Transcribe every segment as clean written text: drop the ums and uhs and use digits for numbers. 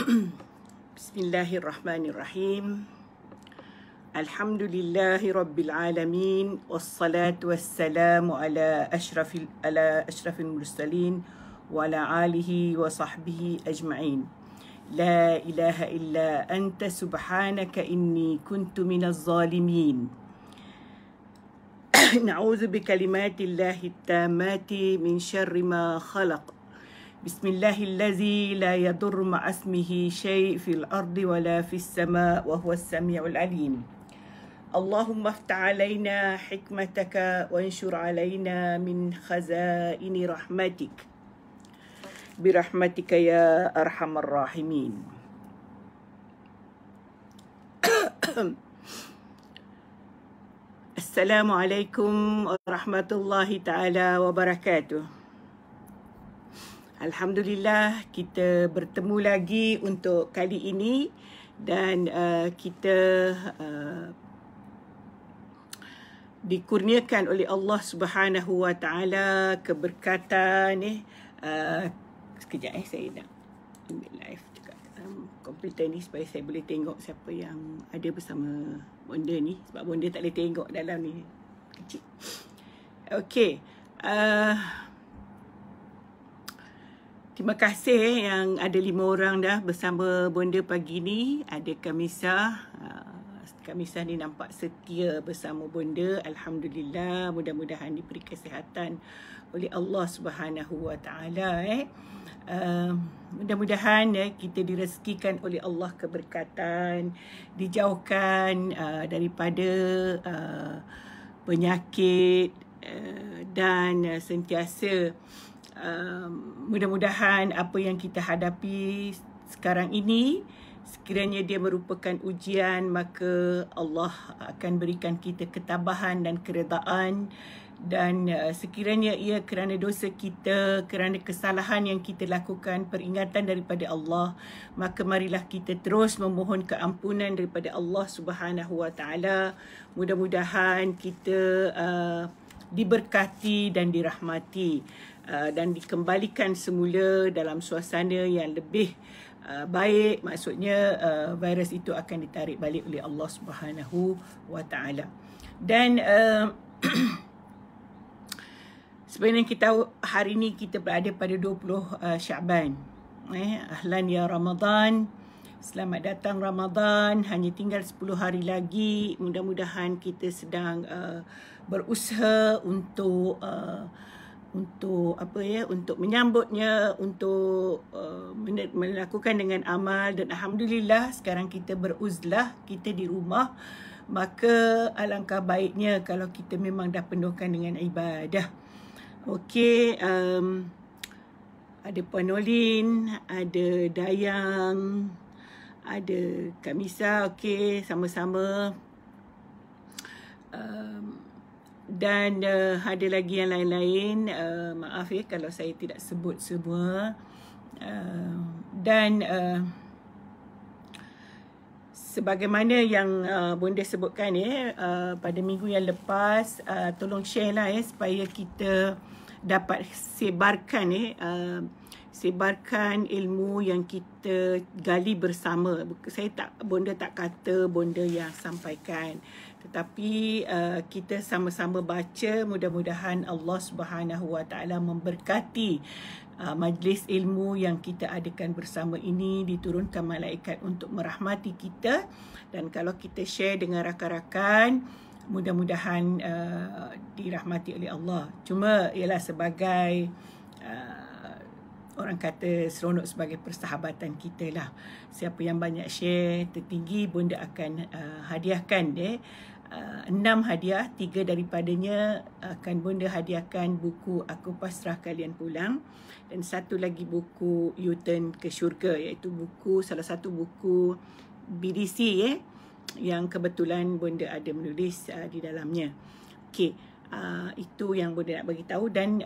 Bismillahirrahmanirrahim. Alhamdulillahi rabbil alamin wassalatu wassalamu ala asyrafil mursalin wa ala alihi wa sahbihi ajma'in. La ilaha illa anta subhanaka inni kuntu minaz zalimin. Na'udzu bikalimatillahi tammati min syarri ma khalaq. Bismillahirrahmanirrahim. La yadur ma'asmihi syai' fil ardi wala fis sama' wa huwas sami'ul alim. Allahumma aftah alaina hikmataka wa anshur alaina min khazaini rahmatik. Birahmatika ya arhamar rahimin. Assalamualaikum warahmatullahi ta'ala wabarakatuh. Alhamdulillah, kita bertemu lagi untuk kali ini dan kita dikurniakan oleh Allah Subhanahu wa taala keberkatan sekejap saya nak ambil live juga komputer ni supaya saya boleh tengok siapa yang ada bersama bonda ni, sebab bonda tak boleh tengok dalam ni kecil. Okey. Terima kasih yang ada 5 orang dah bersama bonda pagi ni. Ada Kamisah. Kamisah ni nampak setia bersama bonda. Alhamdulillah, mudah-mudahan diberi kesihatan oleh Allah Subhanahu wa taala. Mudah-mudahan kita direzekikan oleh Allah keberkatan, dijauhkan daripada penyakit dan sentiasa mudah-mudahan apa yang kita hadapi sekarang ini, sekiranya dia merupakan ujian, maka Allah akan berikan kita ketabahan dan keredaan. Dan sekiranya ia kerana dosa kita, kerana kesalahan yang kita lakukan, peringatan daripada Allah, maka marilah kita terus memohon keampunan daripada Allah Subhanahu wa taala. Mudah-mudahan kita diberkati dan dirahmati dan dikembalikan semula dalam suasana yang lebih baik. Maksudnya virus itu akan ditarik balik oleh Allah Subhanahu wa taala. Dan sebenarnya kita tahu hari ini kita berada pada 20 Syaban. Ahlan ya Ramadan. Selamat datang Ramadan. Hanya tinggal 10 hari lagi. Mudah-mudahan kita sedang berusaha untuk menyambutnya, untuk melakukan dengan amal. Dan alhamdulillah sekarang kita beruzlah, kita di rumah. Maka alangkah baiknya kalau kita memang dah penuhkan dengan ibadah. Okey, ada Puan Nolin, ada Dayang, ada Kamisa. Okey, sama-sama. Dan ada lagi yang lain-lain. Maaf ya kalau saya tidak sebut semua. Dan sebagaimana yang bonda sebutkan pada minggu yang lepas, tolong share lah supaya kita dapat sebarkan ilmu yang kita gali bersama. Bonda tak kata bonda yang sampaikan, tetapi kita sama-sama baca. Mudah-mudahan Allah Subhanahu wa taala memberkati majlis ilmu yang kita adakan bersama ini, diturunkan malaikat untuk merahmati kita. Dan kalau kita share dengan rakan-rakan, mudah-mudahan dirahmati oleh Allah. Cuma ialah sebagai orang kata seronok sebagai persahabatan kita lah. Siapa yang banyak share tertinggi, bonda akan hadiahkan 6 hadiah. 3 daripadanya akan bonda hadiahkan buku Aku Pasrah Kalian Pulang, dan 1 lagi buku U-Turn ke Syurga, iaitu salah satu buku BDC yang kebetulan bonda ada menulis di dalamnya. Okey, itu yang bonda nak bagi tahu. Dan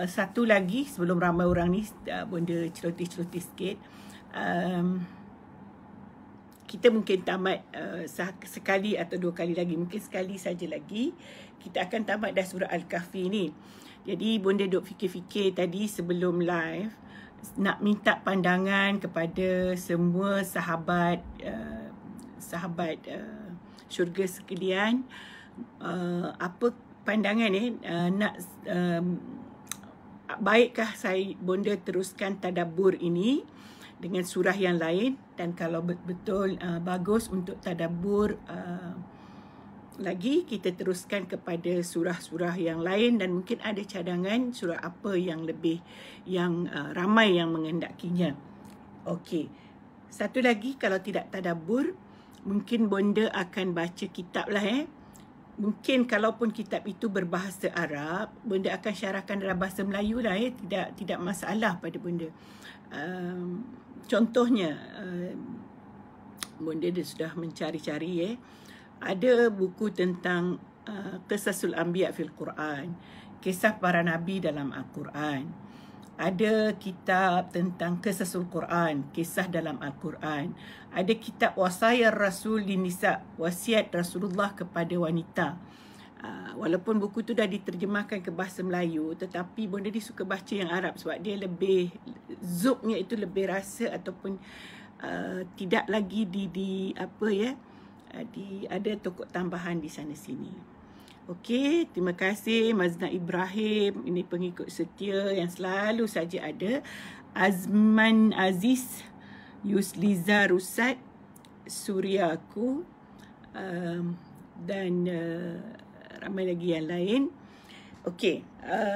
satu lagi sebelum ramai orang ni, bonda celoteh-celoteh sikit. Kita mungkin tamat sekali atau 2 kali lagi, mungkin sekali saja lagi kita akan tamat dah surah Al-Kahfi ni. Jadi bonda duk fikir-fikir tadi sebelum live, nak minta pandangan kepada semua sahabat syurga sekalian. Apa pandangan nak baikkah bonda teruskan tadabbur ini dengan surah yang lain, dan kalau betul bagus untuk tadabbur lagi, kita teruskan kepada surah-surah yang lain, dan mungkin ada cadangan surah apa yang lebih ramai yang mengendakinya. Okey. Satu lagi, kalau tidak tadabbur, mungkin bonda akan baca kitab lah Mungkin kalaupun kitab itu berbahasa Arab, bonda akan syarahkan dalam bahasa Melayu lah tidak masalah pada bonda. Contohnya, bonda dia sudah mencari-cari ada buku tentang Qisasul Anbiya fil Quran, kisah para nabi dalam Al-Quran. Ada kitab tentang Qisasul Quran, kisah dalam Al-Quran. Ada kitab Wasaya Rasul di Nisa, wasiat Rasulullah kepada wanita. Walaupun buku tu dah diterjemahkan ke bahasa Melayu, tetapi bonda dia suka baca yang Arab sebab dia lebih, zubnya itu lebih rasa, ataupun tidak lagi ada tokok tambahan di sana sini. Okey, terima kasih Mazna Ibrahim, ini pengikut setia yang selalu saja ada. Azman Aziz, Yusliza Rusat, Suryaku, dan ramai lagi yang lain. Okey,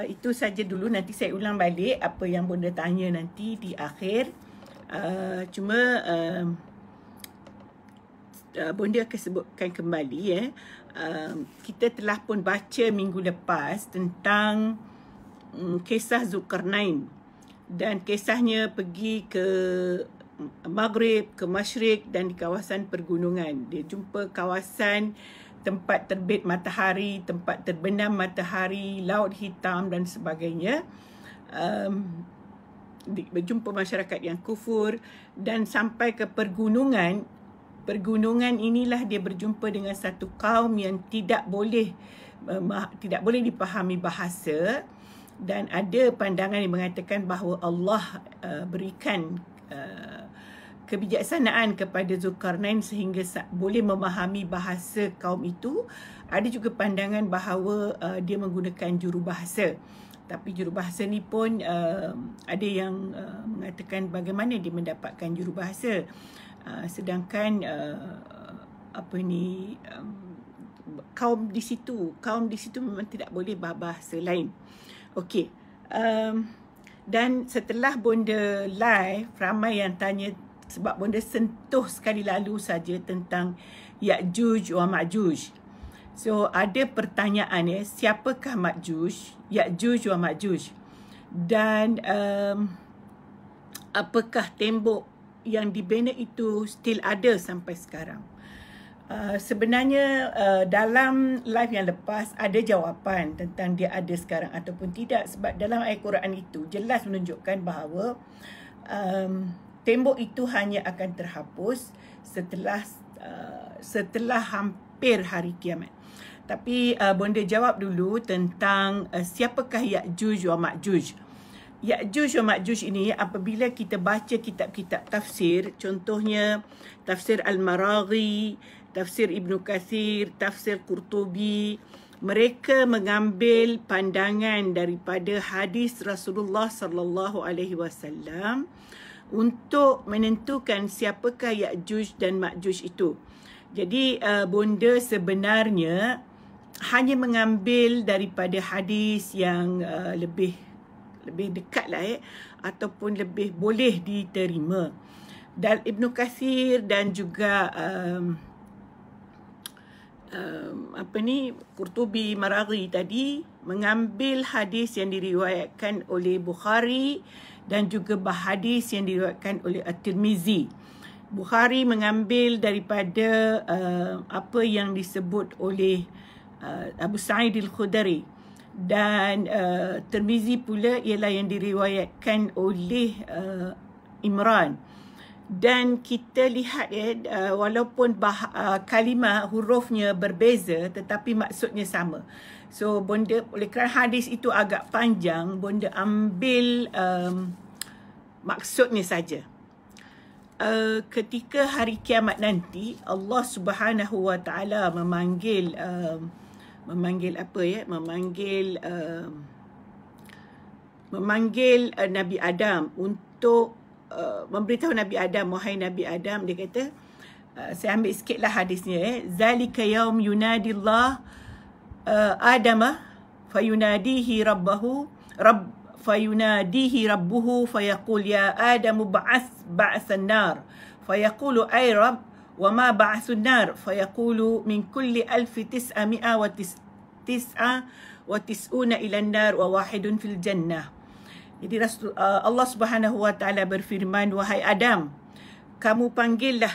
itu saja dulu. Nanti saya ulang balik apa yang bonda tanya nanti di akhir. Bonda akan sebutkan kembali kita telah pun baca minggu lepas tentang kisah Zulkarnain, dan kisahnya pergi ke Maghrib, ke Masyrik, dan di kawasan pergunungan. Dia jumpa kawasan tempat terbit matahari, tempat terbenam matahari, laut hitam dan sebagainya. Berjumpa masyarakat yang kufur, dan sampai ke pergunungan. Pergunungan inilah dia berjumpa dengan satu kaum yang tidak boleh dipahami bahasa, dan ada pandangan yang mengatakan bahawa Allah berikan kebijaksanaan kepada Zulkarnain sehingga boleh memahami bahasa kaum itu. Ada juga pandangan bahawa dia menggunakan jurubahasa. Tapi jurubahasa ni pun ada yang mengatakan bagaimana dia mendapatkan jurubahasa. Sedangkan kaum di situ memang tidak boleh bahasa lain. Okey. Dan setelah bonda live, ramai yang tanya, sebab bonda sentuh sekali lalu saja tentang Ya'juj wa Ma'juj. So ada pertanyaan siapakah Ya'juj wa Ma'juj, dan apakah tembok yang dibina itu still ada sampai sekarang. Sebenarnya dalam live yang lepas ada jawapan tentang dia ada sekarang ataupun tidak, sebab dalam ayat Quran itu jelas menunjukkan bahawa tembok itu hanya akan terhapus setelah hampir hari kiamat. Tapi bonda jawab dulu tentang siapakah Ya'juj wa Ma'juj. Ya'juj wa Ma'juj ini apabila kita baca kitab-kitab tafsir, contohnya tafsir Al-Maraghi, tafsir Ibn Kathir, tafsir Qurtubi, mereka mengambil pandangan daripada hadis Rasulullah sallallahu alaihi wasallam untuk menentukan siapakah Ya'juj dan Ma'juj itu. Jadi bonda sebenarnya hanya mengambil daripada hadis yang lebih dekat lah ataupun lebih boleh diterima. Dan Ibn Kathir dan juga Qurtubi, Maraghi tadi mengambil hadis yang diriwayatkan oleh Bukhari dan juga hadis yang diriwayatkan oleh At-Tirmizi. Bukhari mengambil daripada apa yang disebut oleh Abu Sa'id Al-Khudri, dan Tirmizi pula ialah yang diriwayatkan oleh Imran. Dan kita lihat walaupun kalimah hurufnya berbeza tetapi maksudnya sama. So bonda, oleh kerana hadis itu agak panjang, bonda ambil Maksudnya saja, ketika hari kiamat nanti Allah Subhanahu Wa Taala memanggil Nabi Adam untuk memberitahu Nabi Adam, wahai Nabi Adam, dia kata, saya ambil sikitlah hadisnya, zalika yaum yunadillah Adama fayunadihi rabbuhu fayaqul ya Adamu ba'athan nar fayaqulu ay Rabb wa ma ba'athun nar fayaqulu min kulli 1999 ila an-nar wa wahidun fil jannah. Jadi Allah Subhanahu Wa Taala berfirman, wahai Adam, kamu panggillah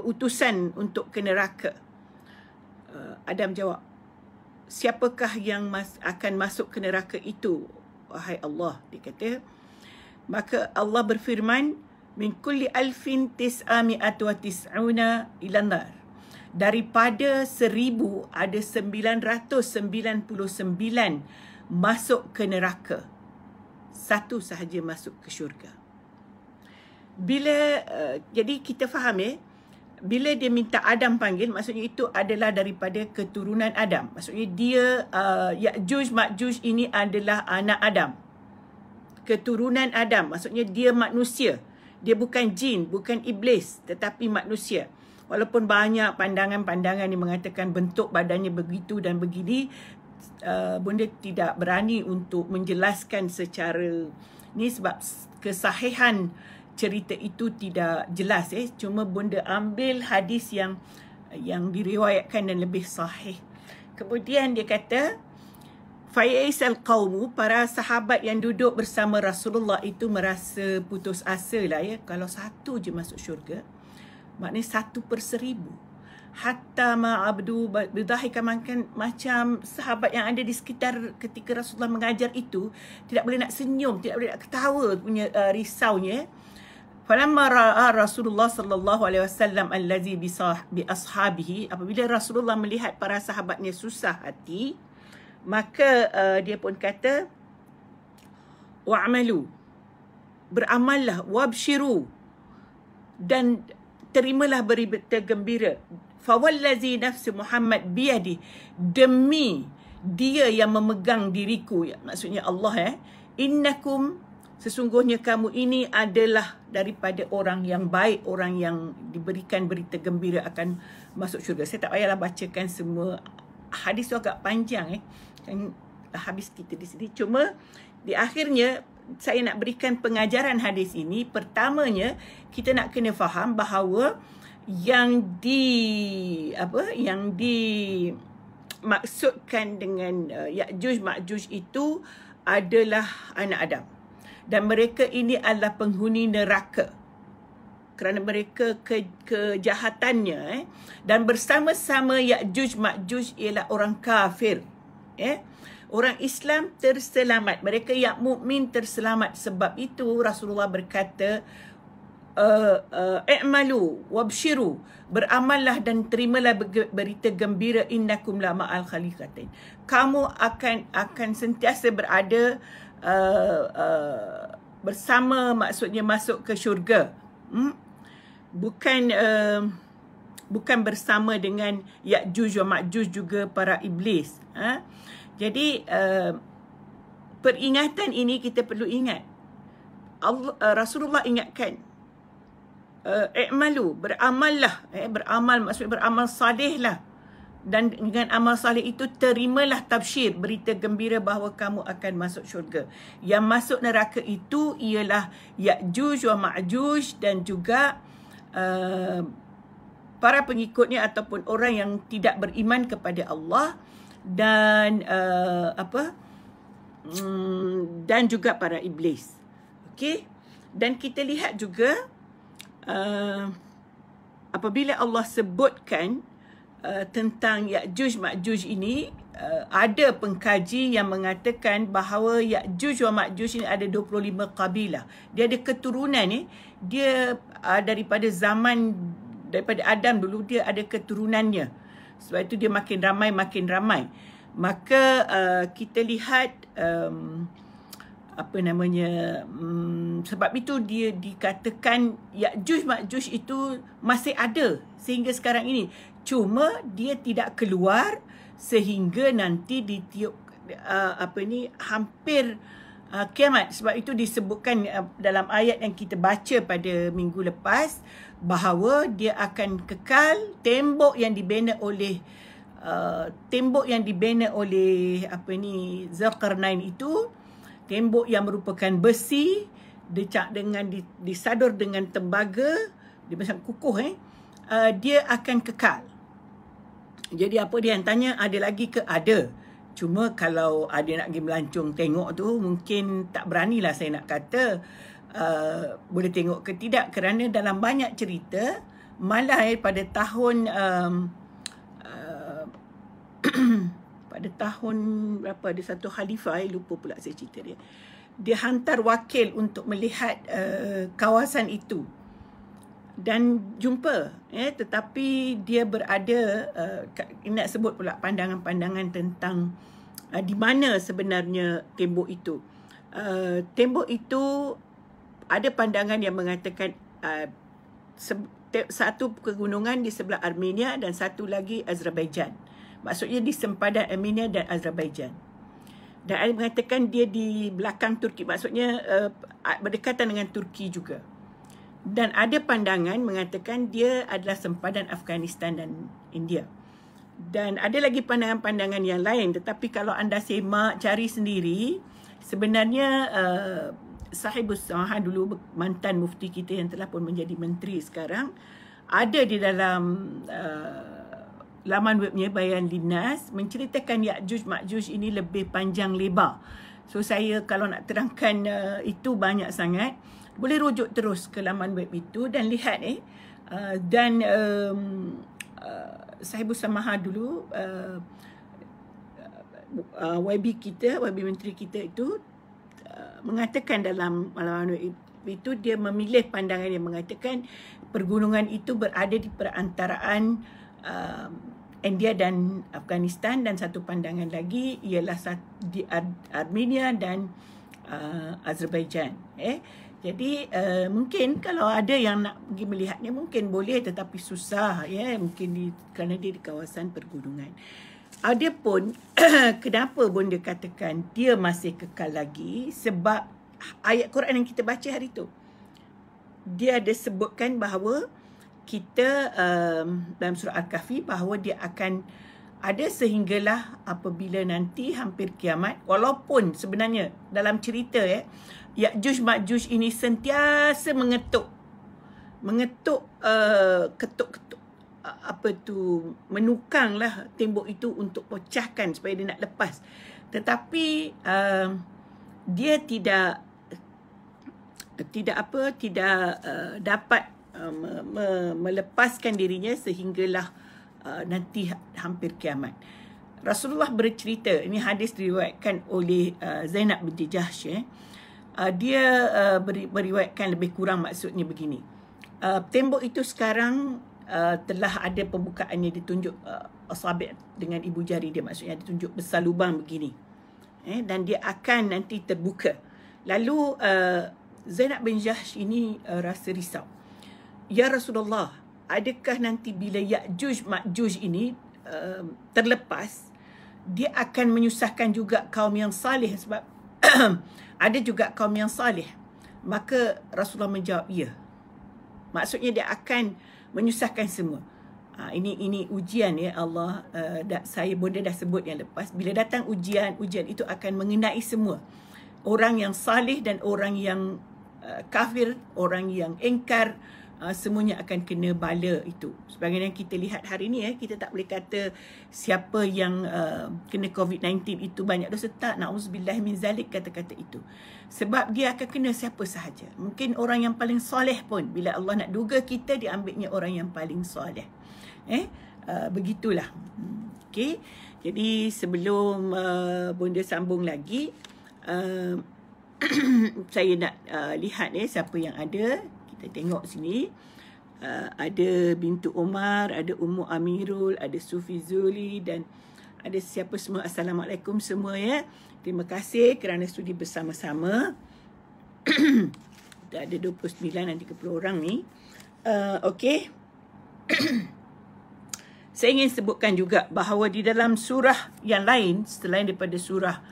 utusan untuk ke neraka. Adam jawab, siapakah yang akan masuk ke neraka itu, wahai Allah? Dia kata, maka Allah berfirman, min kulli 1999 ila nar. Daripada 1000 ada 999 masuk ke neraka. Satu sahaja masuk ke syurga. Bila jadi kita faham bila dia minta Adam panggil, maksudnya itu adalah daripada keturunan Adam. Maksudnya dia Ya'juj Ma'juj ini adalah anak Adam, keturunan Adam. Maksudnya dia manusia. Dia bukan jin, bukan iblis, tetapi manusia. Walaupun banyak pandangan-pandangan yang mengatakan bentuk badannya begitu dan begini, bunda tidak berani untuk menjelaskan secara ni sebab kesahihan cerita itu tidak jelas. Cuma bunda ambil hadis yang diriwayatkan dan lebih sahih. Kemudian dia kata, Faisal qaumu, para sahabat yang duduk bersama Rasulullah itu merasa putus asa lah kalau satu je masuk syurga. Maknanya 1/1000. Hatta ma'abdu bidahika, macam sahabat yang ada di sekitar ketika Rasulullah mengajar itu tidak boleh nak senyum, tidak boleh nak ketawa punya risaunya. Falamma ra'a Rasulullah sallallahu alaihi wasallam allazi bi ashabihi, apabila Rasulullah melihat para sahabatnya susah hati, maka dia pun kata, wa'amalu, beramallah, wabshiru, dan terimalah berita gembira. Fawallazi nafsi Muhammad biyadi, demi dia yang memegang diriku, maksudnya Allah, innakum, sesungguhnya kamu ini adalah daripada orang yang baik, orang yang diberikan berita gembira akan masuk syurga. Saya tak payahlah bacakan semua hadis tu, agak panjang kan habis kita di sini. Cuma di akhirnya saya nak berikan pengajaran hadis ini. Pertamanya, kita nak kena faham bahawa yang dimaksudkan dengan Ya'juj Ma'juj itu adalah anak Adam. Dan mereka ini adalah penghuni neraka kerana mereka kejahatannya. Dan bersama-sama Ya'juj Ma'juj ialah orang kafir. Orang Islam terselamat. Mereka yang mukmin terselamat. Sebab itu Rasulullah berkata, i'malu wabshiru, beramallah dan terimalah berita gembira, innakum la ma'al khaliqatain. Kamu akan sentiasa berada bersama, maksudnya masuk ke syurga. Bukan bersama dengan Ya'juj wa Ma'juj juga para iblis. Jadi peringatan ini kita perlu ingat. Rasulullah ingatkan, i'malu, beramallah, beramal maksudnya beramal salih lah. Dan dengan amal salih itu terimalah tabsyir, berita gembira bahawa kamu akan masuk syurga. Yang masuk neraka itu ialah Ya'juj wa Ma'juj dan juga para pengikutnya ataupun orang yang tidak beriman kepada Allah dan dan juga para iblis. Okey? Dan kita lihat juga apabila Allah sebutkan tentang Ya'juj Ma'juj ini, ada pengkaji yang mengatakan bahawa Ya'juj wa Ma'juj ini ada 25 kabilah. Dia ada keturunan dia daripada Adam dulu dia ada keturunannya. Sebab itu dia makin ramai. Maka kita lihat apa namanya, sebab itu dia dikatakan Ya'juj Ma'juj itu masih ada sehingga sekarang ini. Cuma dia tidak keluar sehingga nanti ditiup hampir kiamat. Sebab itu disebutkan dalam ayat yang kita baca pada minggu lepas bahawa dia akan kekal. Tembok yang dibina oleh Zulkarnain itu, tembok yang merupakan besi, disadur dengan tembaga, dia macam kukuh, dia akan kekal. Jadi apa dia yang tanya, ada lagi ke? Ada. Cuma kalau ada nak pergi melancong tengok tu, mungkin tak beranilah saya nak kata boleh tengok ke tidak, kerana dalam banyak cerita malah pada tahun pada tahun berapa, ada satu khalifah, lupa pula saya cerita dia. Dia hantar wakil untuk melihat kawasan itu dan jumpa, tetapi dia berada, nak sebut pula pandangan-pandangan tentang di mana sebenarnya tembok itu. Tembok itu ada pandangan yang mengatakan satu pegunungan di sebelah Armenia dan satu lagi Azerbaijan. Maksudnya di sempadan Armenia dan Azerbaijan. Dan ada mengatakan dia di belakang Turki, maksudnya berdekatan dengan Turki juga. Dan ada pandangan mengatakan dia adalah sempadan Afghanistan dan India. Dan ada lagi pandangan-pandangan yang lain, tetapi kalau anda semak, cari sendiri, sebenarnya Sahibus Samaha dulu mantan mufti kita yang telah pun menjadi menteri sekarang, ada di dalam laman webnya Bayan Linnas menceritakan Ya'juj Ma'juj ini lebih panjang lebar. So saya kalau nak terangkan itu banyak sangat, boleh rujuk terus ke laman web itu dan lihat dan Sahibus Samaha dulu YB menteri kita itu mengatakan dalam laman web itu, dia memilih pandangan yang mengatakan pergunungan itu berada di perantaraan India dan Afghanistan, dan satu pandangan lagi ialah di Armenia dan Azerbaijan. Jadi mungkin kalau ada yang nak pergi melihatnya mungkin boleh, tetapi susah mungkin kerana dia di kawasan pergunungan. Adapun kenapa bonda katakan dia masih kekal lagi, sebab ayat Quran yang kita baca hari tu dia ada sebutkan bahawa kita dalam surah Al-Kahfi bahawa dia akan ada sehinggalah apabila nanti hampir kiamat. Walaupun sebenarnya dalam cerita Ya'juj Ma'juj ini sentiasa mengetuk ketuk-ketuk menukanglah tembok itu untuk pecahkan supaya dia nak lepas. Tetapi dia tidak dapat melepaskan dirinya sehinggalah nanti hampir kiamat. Rasulullah bercerita, ini hadis diriwayatkan oleh Zainab binti Jahsh. Dia beriwayatkan lebih kurang, maksudnya begini. Tembok itu sekarang telah ada pembukaannya, ditunjuk asabi' dengan ibu jari dia, maksudnya ditunjuk besar lubang begini. Dan dia akan nanti terbuka. Lalu Zainab bin Jahsh ini rasa risau. Ya Rasulullah, adakah nanti bila Ya'juj Ma'juj ini terlepas, dia akan menyusahkan juga kaum yang salih, sebab ada juga kaum yang salih? Maka Rasulullah menjawab, ya. Maksudnya dia akan menyusahkan semua. Ini ujian Allah. Bonda dah sebut yang lepas. Bila datang ujian itu akan mengenai semua. Orang yang salih dan orang yang kafir, orang yang ingkar, semuanya akan kena bala itu. Sebagaimana kita lihat hari ini, kita tak boleh kata siapa yang kena COVID-19 itu banyak dosa. Tak, na'udzubillah min zalik, kata-kata itu. Sebab dia akan kena siapa sahaja. Mungkin orang yang paling soleh pun, bila Allah nak duga kita, diambilnya orang yang paling soleh. Begitulah. Okey. Jadi sebelum bonda sambung lagi, saya nak lihat siapa yang ada. Kita tengok sini. Ada Bintu Umar, ada Ummu Amirul, ada Sufi Zuli dan ada siapa semua, Assalamualaikum semua ya. Terima kasih kerana sudi bersama-sama. Dah ada 29 dan 30 orang ni. Okey. Saya ingin sebutkan juga bahawa di dalam surah yang lain selain daripada surah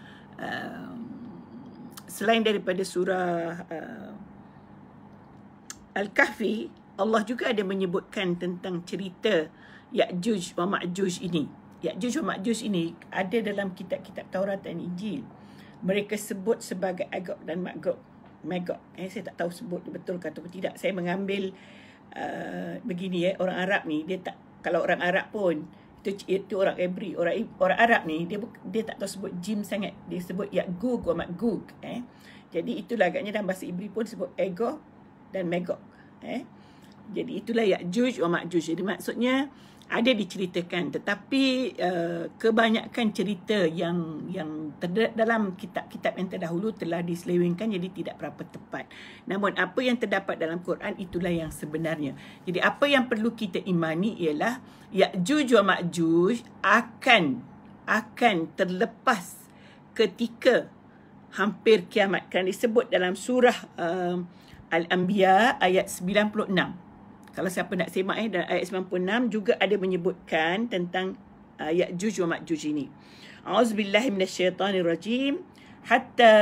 Al-Kahfi, Allah juga ada menyebutkan tentang cerita Ya'juj wa Ma'juj ini. Ya'juj wa Ma'juj ini ada dalam kitab-kitab Taurat dan Injil. Mereka sebut sebagai Agog dan Magog. Saya tak tahu sebut betul atau tidak. Saya mengambil begini orang Arab ni dia tak, kalau orang Arab pun itu orang Hebrew, orang Arab ni dia tak tahu sebut jim sangat, dia sebut Ya'gug wa Ma'gug. Jadi itulah agaknya dalam bahasa Hebrew pun sebut Agog dan Magog. Jadi itulah Ya'juj wa Ma'juj. Jadi maksudnya ada diceritakan, tetapi kebanyakan cerita yang dalam kitab-kitab yang terdahulu telah diselewengkan, jadi tidak berapa tepat. Namun apa yang terdapat dalam Quran itulah yang sebenarnya. Jadi apa yang perlu kita imani ialah Ya'juj wa Ma'juj akan terlepas ketika hampir kiamat. Kerana disebut dalam surah Al-Anbiya ayat 96. Kalau siapa nak semak dan ayat 96 juga ada menyebutkan tentang Ya'juj wa Ma'juj ini. A'udzubillahi minasyaitanirrajim. Hatta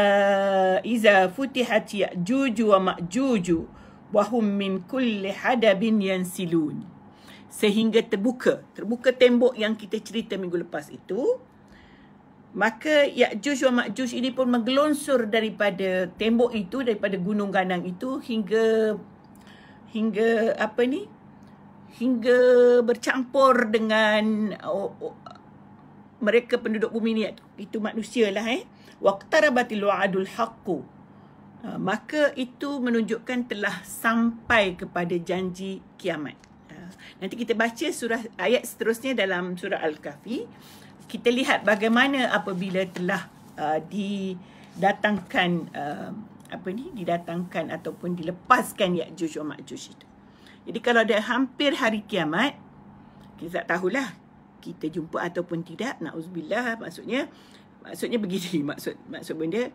iza futihat Ya'juj wa Ma'juj wa hum min kulli hadabin yansilun. Sehingga terbuka tembok yang kita cerita minggu lepas itu, maka Ya'juj wa Ma'juj ini pun menggelonsor daripada tembok itu, daripada gunung ganang itu hingga bercampur dengan mereka penduduk bumi ni, itu manusia lah. Waqtarabatil wa'dul haqqu. Maka itu menunjukkan telah sampai kepada janji kiamat. Nanti kita baca surah ayat seterusnya dalam surah Al-Kahfi. Kita lihat bagaimana apabila telah didatangkan ataupun dilepaskan Ya'juj wa Ma'juj itu. Jadi kalau dah hampir hari kiamat, kita tak tahulah kita jumpa ataupun tidak. Na'udzubillah, maksudnya begini, maksud benda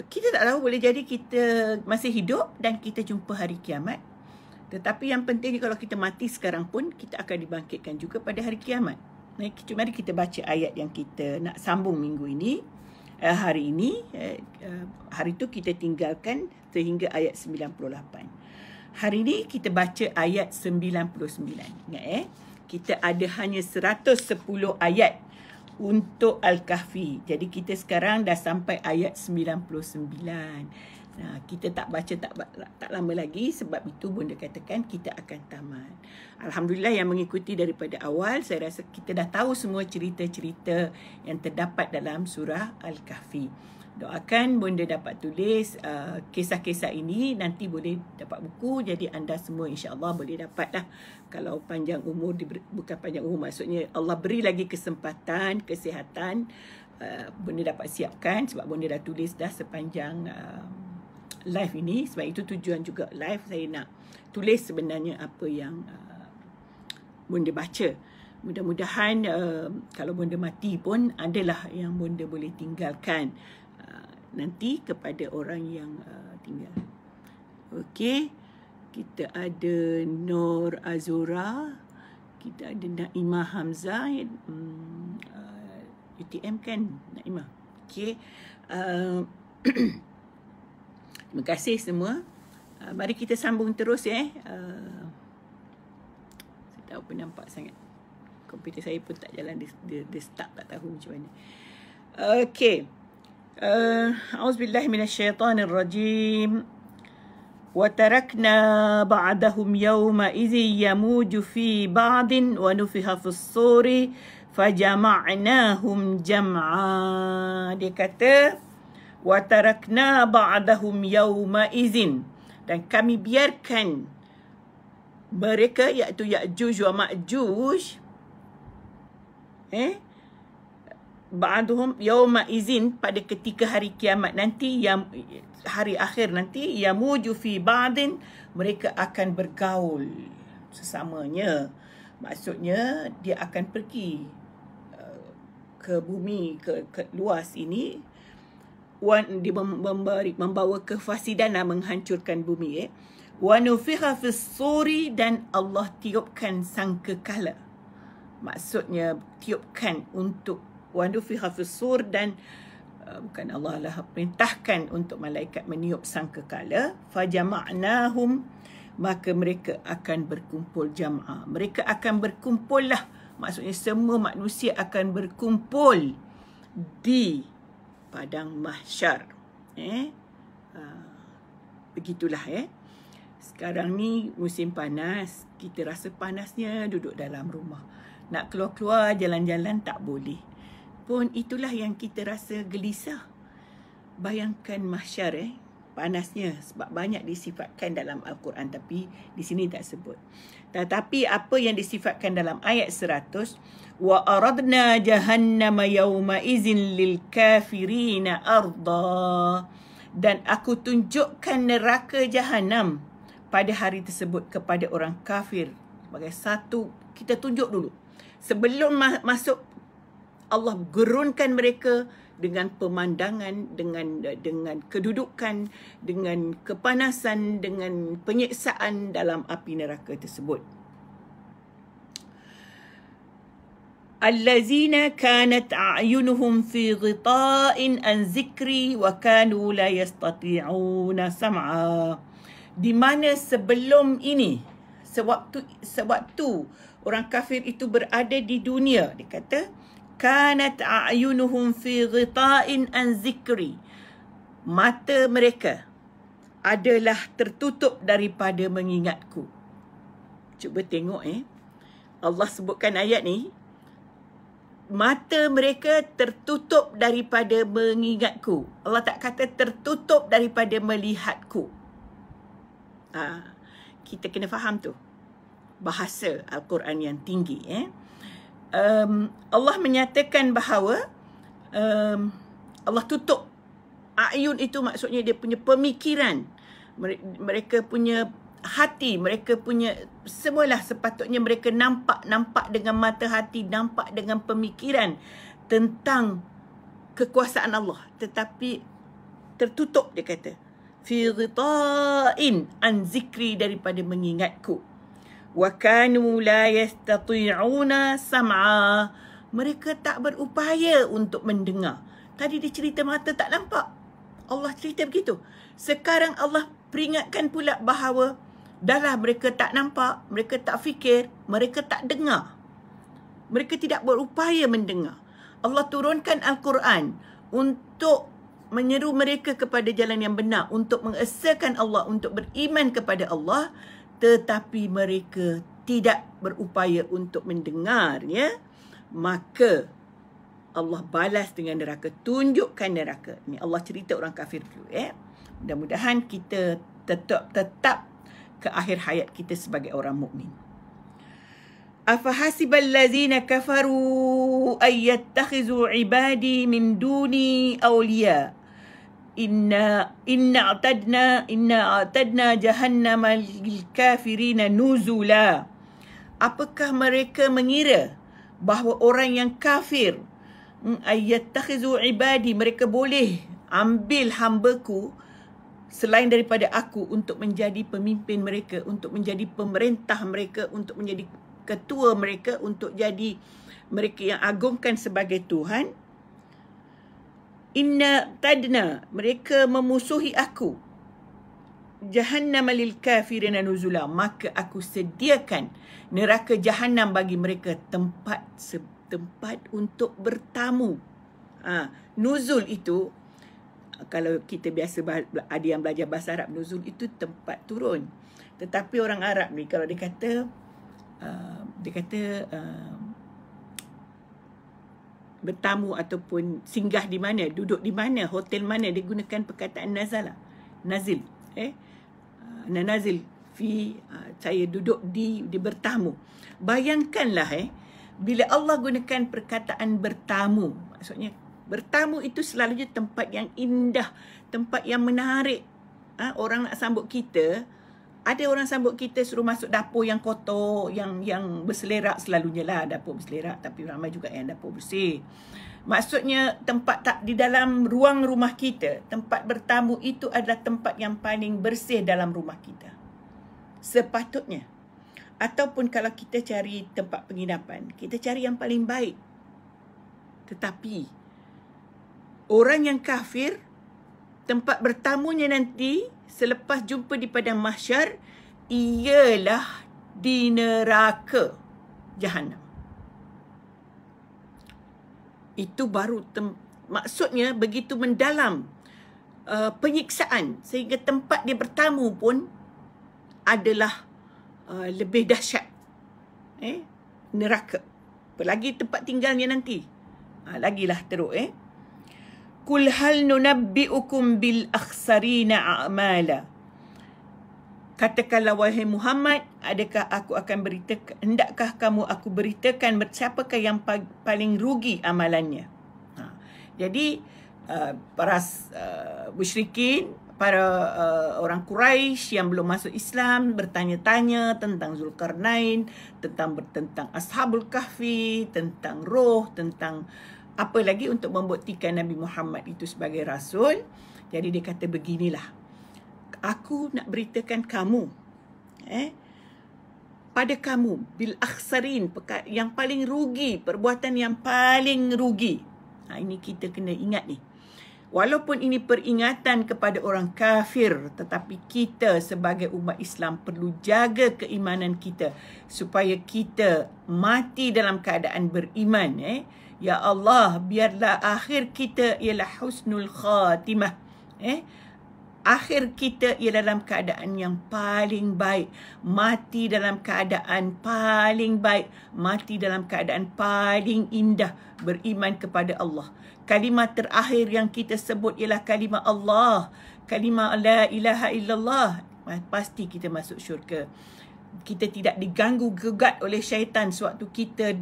kita tak tahu, boleh jadi kita masih hidup dan kita jumpa hari kiamat. Tetapi yang penting kalau kita mati sekarang pun kita akan dibangkitkan juga pada hari kiamat. Mari kita baca ayat yang kita nak sambung minggu ini. Hari ini, hari itu kita tinggalkan sehingga ayat 98. Hari ini kita baca ayat 99. Ingat kita ada hanya 110 ayat untuk Al-Kahfi. Jadi kita sekarang dah sampai ayat 99. Nah, kita tak baca tak lama lagi, sebab itu Bunda katakan kita akan tamat. Alhamdulillah yang mengikuti daripada awal, saya rasa kita dah tahu semua cerita-cerita yang terdapat dalam surah Al-Kahfi. Doakan Bunda dapat tulis kisah-kisah ini, nanti boleh dapat buku, jadi anda semua insya-Allah boleh dapatlah. Kalau panjang umur, bukan panjang umur, maksudnya Allah beri lagi kesempatan, kesihatan, Bunda dapat siapkan, sebab Bunda dah tulis dah sepanjang live ini. Sebab itu tujuan juga live, saya nak tulis sebenarnya apa yang Bunda baca. Mudah-mudahan kalau Bunda mati pun adalah yang Bunda boleh tinggalkan nanti kepada orang yang tinggal. Okey, kita ada Nur Azura, kita ada Naimah Hamzah, UTM kan Naimah. Okey, terima kasih semua. Mari kita sambung terus saya tahu pun nampak sangat komputer saya pun tak jalan, dia start, tak tahu macam mana. Okey. A'udzubillahi minasyaitonirrajim. Wa tarakna ba'dahum yawma idzi yamuju fi ba'din wa nufiha fis suri fajama'nahum jam'a. Dia kata wa tarakna ba'dahum yawma idzin, dan kami biarkan mereka, iaitu Ya'juj wa Ma'juj, ba'duhum yawma idzin, pada ketika hari kiamat nanti, yang hari akhir nanti, yamuju fi ba'din, mereka akan bergaul sesamanya. Maksudnya dia akan pergi ke bumi, ke luas ini, dia membawa kefasidan, menghancurkan bumi. Wa nufikha fis suri, dan Allah tiupkan sangkakala. Maksudnya tiupkan untuk wa nufikha fis sur, dan bukan Allah lah perintahkan untuk malaikat meniup sangkakala. Fajama'nahum, maka mereka akan berkumpul jam'ah. Mereka akan berkumpul lah. Maksudnya semua manusia akan berkumpul di padang mahsyar. Begitulah. Sekarang ni musim panas. Kita rasa panasnya duduk dalam rumah. Nak keluar-keluar jalan-jalan tak boleh. Pun itulah yang kita rasa gelisah. Bayangkan mahsyar. Panasnya, sebab banyak disifatkan dalam Al-Quran, tapi di sini tak sebut. Tetapi apa yang disifatkan dalam ayat 100, wa aradna jahannama yawma izin lil kafirina arda, dan aku tunjukkan neraka Jahannam pada hari tersebut kepada orang kafir. Sebagai satu, kita tunjuk dulu. Sebelum masuk, Allah gerunkan mereka dengan pemandangan, dengan kedudukan, dengan kepanasan, dengan penyiksaan dalam api neraka tersebut. Allazina kanat a'yunuhum fi ghita'in an zikri wa kanu la yastati'una sam'a. Di mana sebelum ini, sewaktu orang kafir itu berada di dunia, dia kata kanat a'yunuhum fi ghita'in an zikri. Mata mereka adalah tertutup daripada mengingatku. Cuba tengok Allah sebutkan ayat ni. Mata mereka tertutup daripada mengingatku. Allah tak kata tertutup daripada melihatku. Kita kena faham tu. Bahasa Al-Quran yang tinggi. Allah menyatakan bahawa Allah tutup. A'yun itu maksudnya dia punya pemikiran. Mereka punya hati, mereka punya semualah sepatutnya mereka nampak dengan mata hati, nampak dengan pemikiran tentang kekuasaan Allah, tetapi tertutup, dia kata fi ghita'in an zikri, daripada mengingatku. Wa kanu la yastati'una sam'a, mereka tak berupaya untuk mendengar. Tadi dia cerita mata tak nampak, Allah cerita begitu. Sekarang Allah peringatkan pula bahawa dahlah mereka tak nampak, mereka tak fikir, mereka tak dengar. Mereka tidak berupaya mendengar. Allah turunkan Al-Quran untuk menyeru mereka kepada jalan yang benar, untuk mengesahkan Allah, untuk beriman kepada Allah, tetapi mereka tidak berupaya untuk mendengarnya. Maka Allah balas dengan neraka, tunjukkan neraka. Ini Allah cerita orang kafir dulu. Mudah-mudahan kita tetap ke akhir hayat kita sebagai orang mukmin. Afahasibal ladzina kafaru ay yattakhizu ibadi min duni awliya. Inna a'tadna jahannama lil kafirina nuzula. Apakah mereka mengira bahawa orang yang kafir ay yattakhizu ibadi, mereka boleh ambil hamba-Ku selain daripada aku untuk menjadi pemimpin mereka, untuk menjadi pemerintah mereka, untuk menjadi ketua mereka, untuk jadi mereka yang agungkan sebagai Tuhan. Inna tadna, mereka memusuhi aku. Jahannam lil kafirina nuzula, maka aku sediakan neraka Jahannam bagi mereka tempat untuk bertamu. Nuzul itu, kalau kita biasa ada yang belajar bahasa Arab, nuzul itu tempat turun. Tetapi orang Arab ni kalau dia kata bertamu ataupun singgah di mana, duduk di mana, hotel mana, dia gunakan perkataan nazala, nazil. Nazil fi, saya duduk di bertamu. Bayangkanlah bila Allah gunakan perkataan bertamu, maksudnya bertamu itu selalunya tempat yang indah, tempat yang menarik. Orang nak sambut kita, ada orang sambut kita suruh masuk dapur yang kotor, yang berselerak, selalunya lah dapur berselerak, tapi ramai juga yang dapur bersih. Maksudnya tempat tak di dalam ruang rumah kita, tempat bertamu itu adalah tempat yang paling bersih dalam rumah kita. Sepatutnya. Ataupun kalau kita cari tempat penginapan, kita cari yang paling baik. Tetapi orang yang kafir, tempat bertamunya nanti selepas jumpa di padang mahsyar ialah di neraka Jahannam. Itu baru maksudnya begitu mendalam penyiksaan sehingga tempat dia bertamu pun adalah lebih dahsyat. Neraka. Apalagi tempat tinggalnya nanti. Lagilah teruk. Kul hal nunabbi'ukum bil akhsarina a'mala. Katakanlah wahai Muhammad, adakah aku akan beritakan, hendakkah kamu aku beritakan siapakah yang paling rugi amalannya? Jadi para musyrikin, para orang Quraisy yang belum masuk Islam bertanya-tanya tentang Zulkarnain, tentang Ashabul Kahfi, tentang roh, tentang apa lagi untuk membuktikan Nabi Muhammad itu sebagai rasul. Jadi dia kata beginilah, aku nak beritakan kamu pada kamu bil akhsarin, yang paling rugi, perbuatan yang paling rugi. Ini kita kena ingat ni. Walaupun ini peringatan kepada orang kafir, tetapi kita sebagai umat Islam perlu jaga keimanan kita supaya kita mati dalam keadaan beriman. Ya Allah, biarlah akhir kita ialah husnul khatimah. Akhir kita ialah dalam keadaan yang paling baik. Mati dalam keadaan paling baik. Mati dalam keadaan paling indah. Beriman kepada Allah. Kalimah terakhir yang kita sebut ialah kalimah Allah. Kalimah la ilaha illallah. Pasti kita masuk syurga. Kita tidak diganggu gugat oleh syaitan sewaktu kita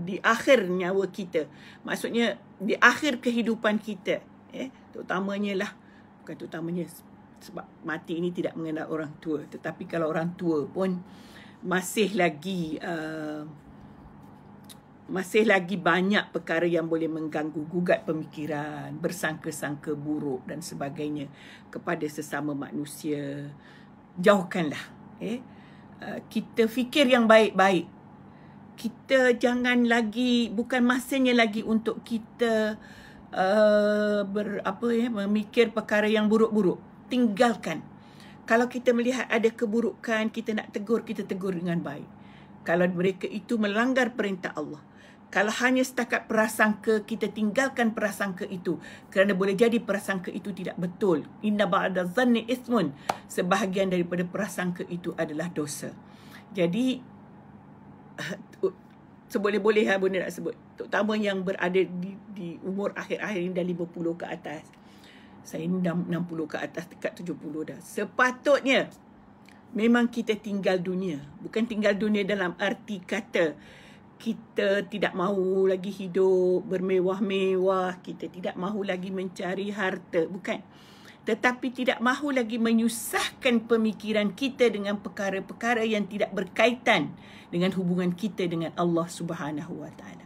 di akhir nyawa kita. Maksudnya di akhir kehidupan kita. Terutamanya lah. Bukan terutamanya sebab mati ini tidak mengenal orang tua. Tetapi kalau orang tua pun masih lagi banyak perkara yang boleh mengganggu gugat pemikiran, bersangka-sangka buruk dan sebagainya kepada sesama manusia. Jauhkanlah. Kita fikir yang baik-baik. Kita jangan lagi, bukan masanya lagi untuk kita memikir perkara yang buruk-buruk. Tinggalkan. Kalau kita melihat ada keburukan, kita nak tegur, kita tegur dengan baik. Kalau mereka itu melanggar perintah Allah. Kalau hanya setakat prasangka, kita tinggalkan prasangka itu. Kerana boleh jadi prasangka itu tidak betul. Inna ba'da zanni ismun. Sebahagian daripada prasangka itu adalah dosa. Jadi, seboleh-boleh Bunda nak sebut. Terutama yang berada di umur akhir-akhir ini dah 50 ke atas. Saya ni dah 60 ke atas, dekat 70 dah. Sepatutnya memang kita tinggal dunia. Bukan tinggal dunia dalam arti kata kita tidak mahu lagi hidup bermewah-mewah, kita tidak mahu lagi mencari harta, bukan. Tetapi tidak mahu lagi menyusahkan pemikiran kita dengan perkara-perkara yang tidak berkaitan dengan hubungan kita dengan Allah Subhanahu Wa Taala.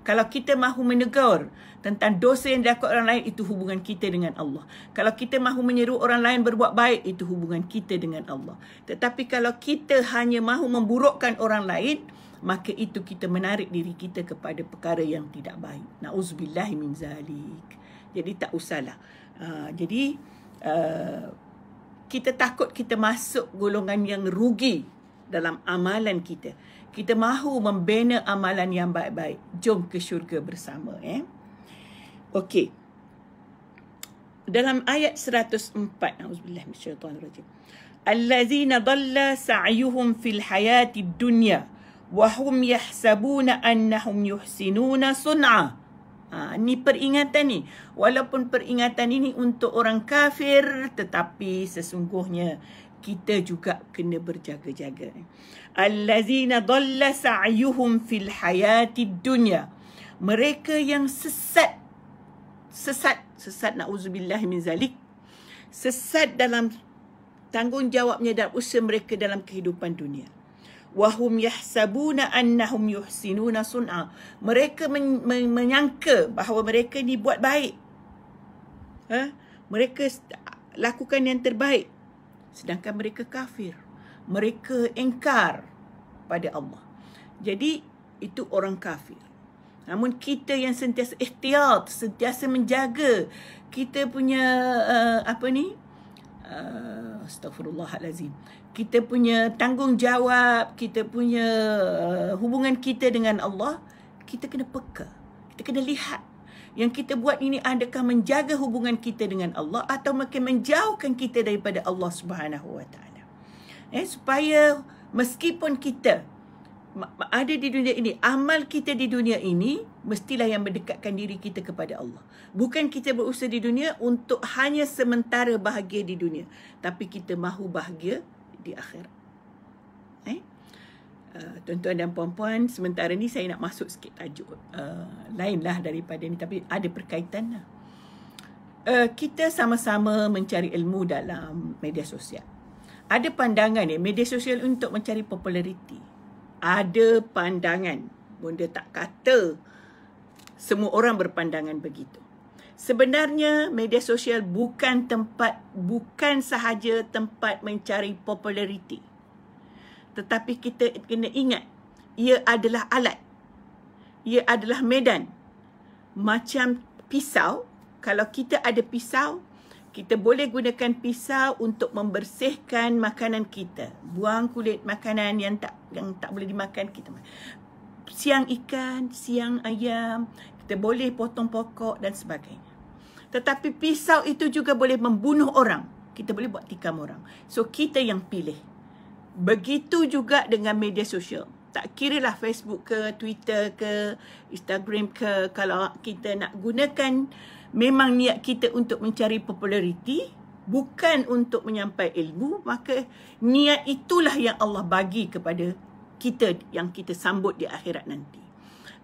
Kalau kita mahu menegur tentang dosa yang dilakukan orang lain, itu hubungan kita dengan Allah. Kalau kita mahu menyeru orang lain berbuat baik, itu hubungan kita dengan Allah. Tetapi kalau kita hanya mahu memburukkan orang lain, maka itu kita menarik diri kita kepada perkara yang tidak baik. Na'udzubillahi min zalik. Jadi tak usahlah. Kita takut kita masuk golongan yang rugi dalam amalan kita. Kita mahu membina amalan yang baik-baik. Jom ke syurga bersama. Okey. Dalam ayat 104. Na'udzubillahi minasyaitanirrajim. Allazina dhalla sa'yuhum fil hayatid dunya wa hum yahsabuna annahum yuhsinuna sun'a. Ni peringatan ni. Walaupun peringatan ini untuk orang kafir, tetapi sesungguhnya kita juga kena berjaga-jaga. Allazina dhalla sa'yuhum fil hayatid dunya. Mereka yang sesat na'udzubillahi min zalik. Sesat dalam tanggungjawabnya dan usaha mereka dalam kehidupan dunia. wahum yahsabuna annahum yuhsinuna sun'a. Mereka menyangka bahawa mereka ni buat baik. Mereka lakukan yang terbaik, sedangkan mereka kafir. Mereka engkar pada Allah. Jadi itu orang kafir. Namun kita yang sentiasa ihtiyat, sentiasa menjaga kita punya astagfirullahalazim, kita punya tanggungjawab, kita punya hubungan kita dengan Allah, kita kena peka, kita kena lihat yang kita buat ini adakah menjaga hubungan kita dengan Allah atau makin menjauhkan kita daripada Allah Subhanahu Wa Taala. Supaya meskipun kita ada di dunia ini, amal kita di dunia ini mestilah yang mendekatkan diri kita kepada Allah. Bukan kita berusaha di dunia untuk hanya sementara bahagia di dunia, tapi kita mahu bahagia di akhirat. Tuan-tuan dan puan-puan, sementara ni saya nak masuk sikit tajuk lainlah daripada ni, tapi ada perkaitan lah. Kita sama-sama mencari ilmu dalam media sosial. Ada pandangan media sosial untuk mencari populariti. Ada pandangan, bunda tak kata semua orang berpandangan begitu. Sebenarnya media sosial bukan sahaja tempat mencari populariti. Tetapi kita kena ingat, ia adalah alat. Ia adalah medan. Macam pisau, kalau kita ada pisau, kita boleh gunakan pisau untuk membersihkan makanan kita. Buang kulit makanan yang tak boleh dimakan kita. Siang ikan, siang ayam, kita boleh potong pokok dan sebagainya. Tetapi pisau itu juga boleh membunuh orang. Kita boleh buat tikam orang. So kita yang pilih. Begitu juga dengan media sosial. Tak kira lah Facebook ke, Twitter ke, Instagram ke, kalau kita nak gunakan, memang niat kita untuk mencari populariti, bukan untuk menyampai ilmu, maka niat itulah yang Allah bagi kepada kita, yang kita sambut di akhirat nanti.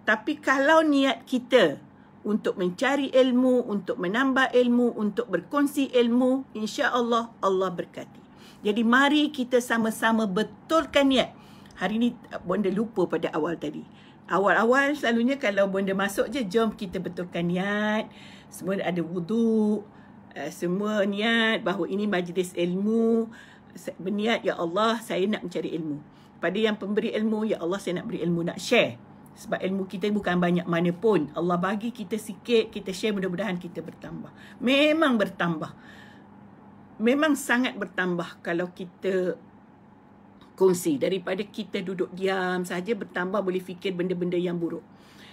Tapi kalau niat kita untuk mencari ilmu, untuk menambah ilmu, untuk berkongsi ilmu, insya-Allah Allah berkati. Jadi mari kita sama-sama betulkan niat. Hari ni bonda lupa pada awal tadi. Awal-awal selalunya kalau bonda masuk je, jom kita betulkan niat. Semua ada wuduk, semua niat bahawa ini majlis ilmu. Berniat, ya Allah saya nak mencari ilmu. Pada yang pemberi ilmu, ya Allah saya nak beri ilmu, nak share. Sebab ilmu kita bukan banyak mana pun. Allah bagi kita sikit, kita share, mudah-mudahan kita bertambah. Memang bertambah. Memang sangat bertambah kalau kita kongsi. Daripada kita duduk diam saja, bertambah boleh fikir benda-benda yang buruk.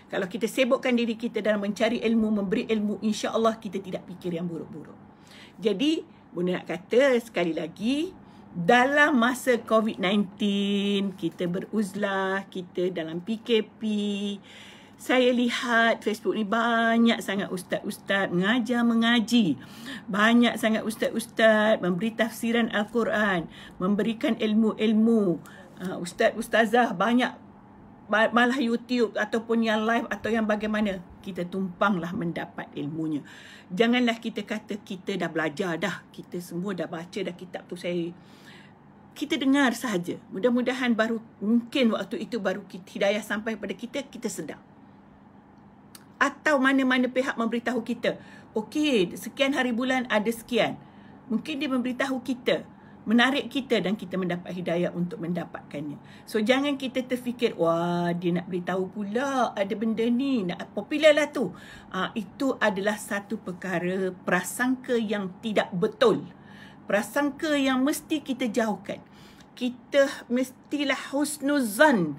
Kalau kita sibukkan diri kita dalam mencari ilmu, memberi ilmu, insya-Allah kita tidak fikir yang buruk-buruk. Jadi, bunda nak kata sekali lagi, dalam masa COVID-19, kita beruzlah, kita dalam PKP, saya lihat Facebook ni banyak sangat ustaz-ustaz mengaji. Banyak sangat ustaz-ustaz memberi tafsiran Al-Quran, memberikan ilmu-ilmu. Ustaz-ustazah banyak, malah YouTube ataupun yang live atau yang bagaimana. Kita tumpanglah mendapat ilmunya. Janganlah kita kata kita dah belajar dah. Kita semua dah baca dah kitab tu. Kita dengar sahaja. Mudah-mudahan mungkin waktu itu baru hidayah sampai pada kita, kita sedar. Atau mana-mana pihak memberitahu kita, okey, sekian hari bulan ada sekian. Mungkin dia memberitahu kita, menarik kita dan kita mendapat hidayah untuk mendapatkannya. So jangan kita terfikir, wah dia nak beritahu pula ada benda ni, nak popular lah tu. Itu adalah satu perkara prasangka yang tidak betul. Prasangka yang mesti kita jauhkan. Kita mestilah husnuzan,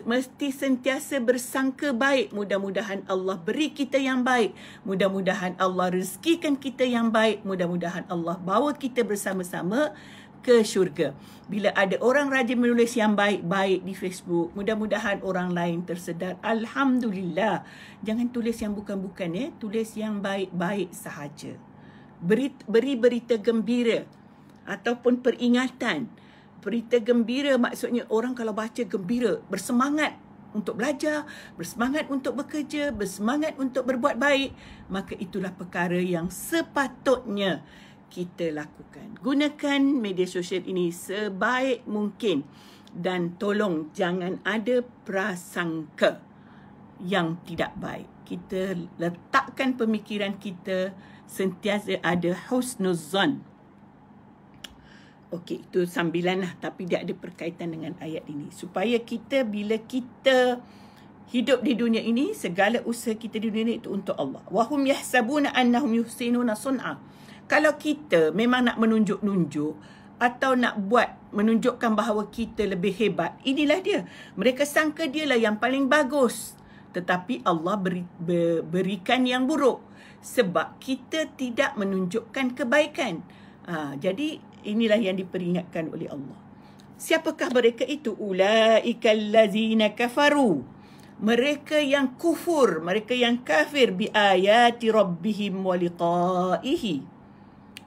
mesti sentiasa bersangka baik. Mudah-mudahan Allah beri kita yang baik. Mudah-mudahan Allah rezekikan kita yang baik. Mudah-mudahan Allah bawa kita bersama-sama ke syurga. Bila ada orang rajin menulis yang baik-baik di Facebook, mudah-mudahan orang lain tersedar. Alhamdulillah. Jangan tulis yang bukan-bukan, tulis yang baik-baik sahaja. Beri berita gembira ataupun peringatan. Berita gembira maksudnya orang kalau baca gembira, bersemangat untuk belajar, bersemangat untuk bekerja, bersemangat untuk berbuat baik. Maka itulah perkara yang sepatutnya kita lakukan. Gunakan media sosial ini sebaik mungkin Dan tolong jangan ada prasangka yang tidak baik. Kita letakkan pemikiran kita sentiasa ada husnuzan. Okey, itu sambilan lah, tapi dia ada berkaitan dengan ayat ini. Supaya kita, bila kita hidup di dunia ini, segala usaha kita di dunia ini itu untuk Allah. Wahum yahsabuna annahum yuhsinuna sun'a. Kalau kita memang nak menunjuk-nunjuk atau nak menunjukkan bahawa kita lebih hebat, inilah dia. Mereka sangka dialah yang paling bagus. Tetapi Allah berikan yang buruk. Sebab kita tidak menunjukkan kebaikan. Jadi inilah yang diperingatkan oleh Allah. Siapakah mereka itu? Ulaikal ladzina kafaru. Mereka yang kufur, mereka yang kafir bi ayati rabbihim wa liqaihi.